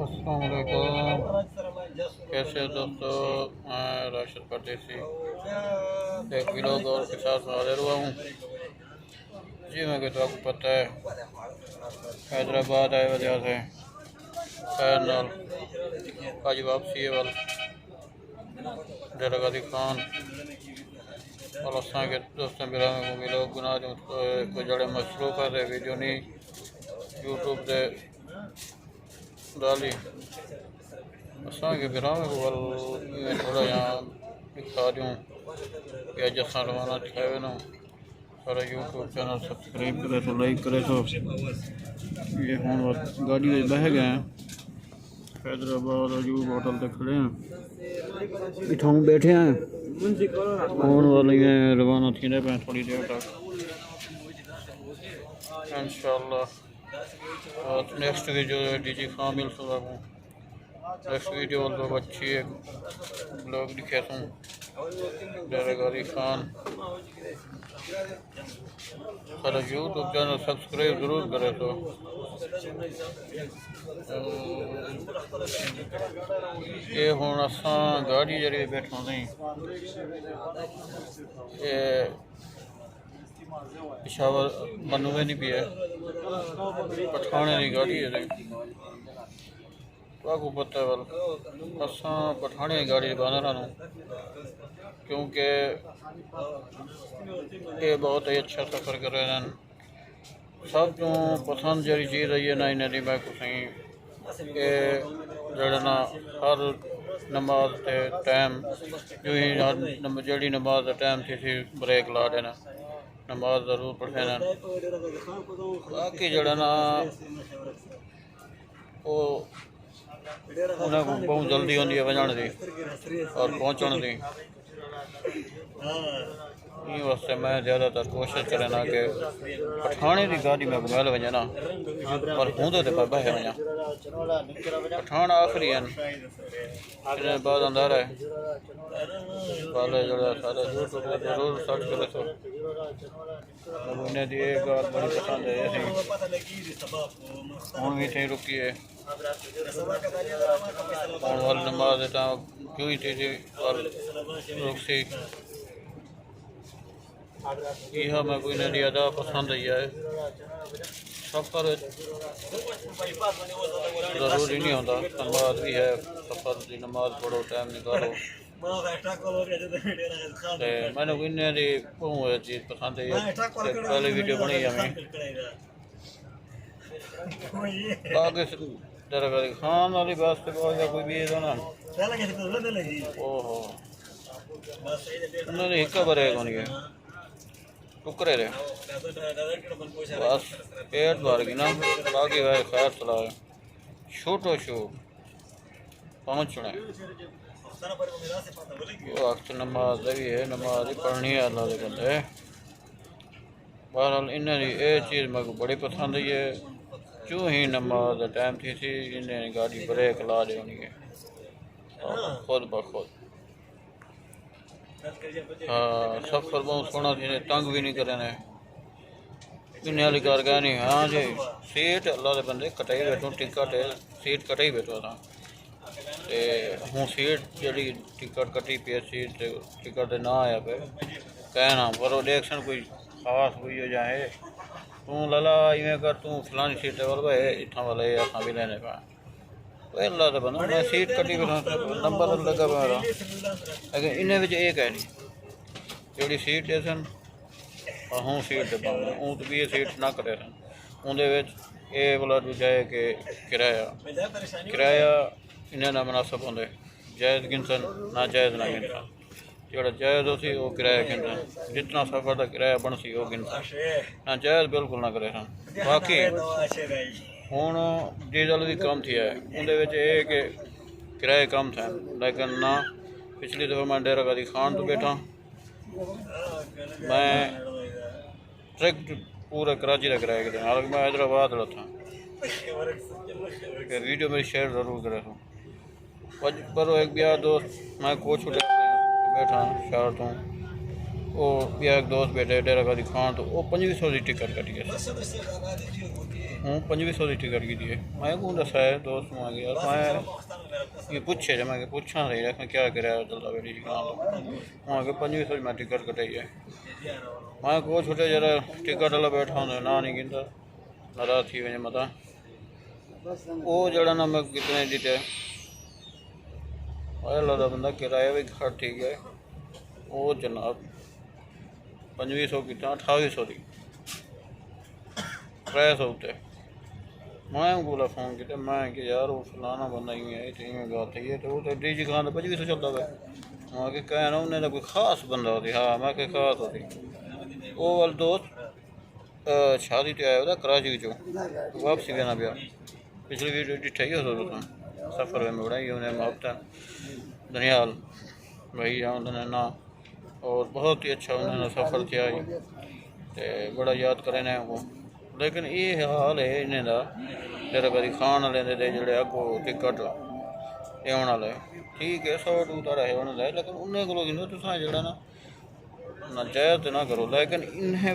अस्सलाम वालेकुम। कैसे हो दोस्तों? मैं राशिद परदेसी एक व्लॉग और के साथ हाजिर हुआ हूँ। जी मैं कहता आपको पता है हैदराबाद आए वजह से खैर नाल आज वापसी है वाल डेरा गाजी खान और असा के दोस्तों बिरा में को व्लॉग बना दूँ कोई जड़े मसरूफ है वीडियो नहीं यूट्यूब से डाली असा के बिरा में को थोड़ा यहाँ दिखा दूँ कि अज असा रवाना थे ना सारा यूट्यूब चैनल सब्सक्राइब करे तो लाइक करे तो ये हूँ गाड़ी में बह गए हैं हैदराबाद अजूब होटल पे खड़े हैं इतों बैठे हैं आने वाले हैं रवाना थी पे थोड़ी देर तक इंशाल्लाह। नेक्स्ट वीडियो डीजी खान मिल सकता हूँ नेक्स्ट वीडियो बहुत अच्छी है ब्लॉग दिखे तुम डेरा गाजी खान सारा यूट्यूब चैनल सब्सक्राइब जरूर करे तो ये हूँ असा गाड़ी जरिए बैठा नहीं ये पिशावर मनु में नहीं पिया पठाने की गाड़ी है आपको पता है वाल असा पठाने की गाड़ी बानर क्योंकि ये बहुत ही अच्छा सफ़र कर रहे हैं सब तो पसंद जी चीज़ है ना इन्हें मैं कुछ जड़ना हर नमाज के टाइम जो ही जी नमाज का टाइम थी ब्रेक ला देना नमाज जरूर पढ़े ना बाकी जड़ा ना वो उन्हें बहुत जल्दी होती है वजन की और पहुँचने की वास्ते मैं ज़्यादातर कोशिश करना कि पठाने की गाड़ी में बगैर वजा ना पर हूँ तो बह वजा पठान आखिरी है बाद अंदारा है वाले जरा सारे यूट्यूब पर जरूर सर्च करे तो इन्हें दी एक बात बड़ी पसंद है हूँ भी थी रुकी है वाल नमाज क्यों ही थी रुकसी यह मैं कोई नहीं अदा पसंद ही है सफ़र जरूरी नहीं होता नमाज भी है सफ़र की नमाज पढ़ो टाइम निकालो मैंने कोई नहीं चीज़ पसंद है पहले वीडियो बनाई हमें बाकी डेरा गाजी खान वाली बात से बहुत कोई भी है ना ओहो उन्होंने एक बार कौन है टुकरे रहे बस पेट भर गई ना बाकी वह खैर चला छोटो शो पहुँचना वक्त नमाज भी है नमाज ही पढ़नी है अल्लाह के बंदे बहरहाल इन्हें ये चीज़ मेरे को बड़ी पसंद है जो ही नमाज का टाइम थी इन्हें गाड़ी ब्रेक ला दी होनी है खुद ब खुद हाँ सफ़र बहुत सोना थी तंग भी नहीं करे इन्हें वाली कार गए नहीं हाँ जी सीट अल्लाह के बंदे कटाई बैठो टिकट सीट कटाई बैठो था हूँ सीट जी टिकट कटी पी सीट टिकट ना आया पे कहना पर रिएक्शन कोई खास हुई हो जाए तू लाला इवें कर तू फलानी सीट वाल भाई इतना वाले असा भी लेने पा अल्लाह तो बंदा मैं सीट कटी नंबर लगा मेरा लेकिन इन्हें एक है नहीं जी सीट है सन हूँ सीट दे पाऊँ हूँ तो भी ये सीट ना करे सन उनके ये वाला दूजा है कि किराया इन्हें ना मुनासिब होंगे जायज़ गिनसन ना जायज़ ना गिनसन जो जायज़ हो सी वो किराया गिनसन जितना सफ़र का किराया बन सी वो गिनसन ना जायज़ बिल्कुल ना करे सन बाकी हूँ डीजल भी कम थी है उनके कि किराए कम थे लेकिन ना पिछली दफ़ा मैं डेरा गाजी खान तो बैठा मैं ट्रैक पूरा कराची का किराया के हालांकि मैं हैदराबाद था वीडियो मेरी शेयर ज़रूर करे तो पर एक बिया दोस्त मैं कोच बैठा शहर तो वो बिया एक दोस्त बैठे डेरा गाजी खान तो वो 2500 की टिकट कटी है हूँ 2500 की टिकट की है। मैं को दसा है दोस्त आ गया मैं ये पूछे जब मैं पूछा सही रखा क्या कराया चलता मेरी दुकान वहाँ के 2500 मैं टिकट कटाई है। मैं को छोटे जरा टिकट वाला बैठा हूँ ना नहीं गिनता नाराज थी वजह मता वो जरा ना मैं कितने दीते अल्लाह का बंदा किराया भी घट ठीक है वो जनाब 2500 की 2800 की 300 उत्ते मैं को फोन किया मैं कि यार वो फलाना बंदा ही है तो इवें गल थी है तो वो तो डीजी खान 2500 चलता है मैं कि कहना उन्हें कोई खास बंदा होती हाँ मैं कि खास होती वो वाल दोस्त शादी तो आया था कराची चो वापसी देना पाया पिछली वीडियो डिठा ही हो सफ़र में उड़ाई उन्हें मुहब्बत धनियाल भाई उन्होंने ना और बहुत ही अच्छा उन्होंने सफ़र किया तो बड़ा याद करें वो लेकिन ये हाल है इन्हें का जरा कभी खान वाले दे जोड़े अगो टिकट एवं वाले ठीक है 100 2 तारा है उन्होंने लेकिन उन्हें को तुम जोड़ा ना नाजायज़ ना करो लेकिन इन्हें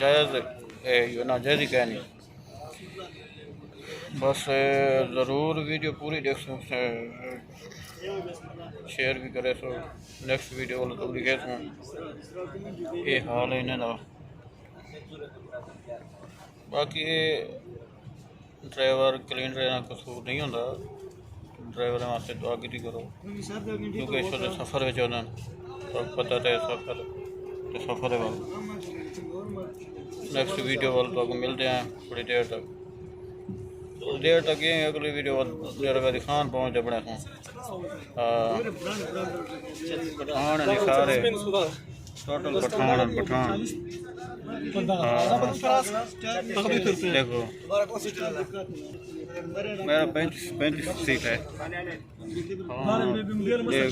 जायज़ नाजायज़ ही कहनी बस ज़रूर वीडियो पूरी देख शेयर भी करे सो नेक्स्ट वीडियो वाला तो लिखे सो ये हाल है इन्हें बाकी ड्राइवर क्लीन रहना कसूर नहीं होता ड्राइवर वास्ते दुआ की करो क्योंकि इस वक्त सफ़र में होना तो पता तो सफ़र है नेक्स्ट वीडियो वाल तो मिलते हैं थोड़ी देर तक ये अगली वीडियो जरा का दिखान पहुँच अपने को पठान है सारे टोटल पठान देखो मेरा 35 सीट है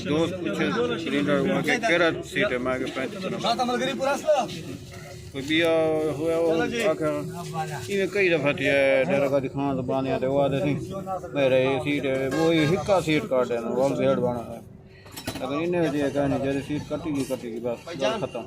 दोस्त कुछ सिलेंडर केरा सीट है मैं 35 कोई बिया हुआ इवें कई दफ़ा थी डेरा का दिखान तो बाने आते वो आते मेरे सीट है वो हिक्का सीट काट है वॉल बेड बना है लेकिन इन्हें कहनी जैसे सीट कटी गई बस खत्म।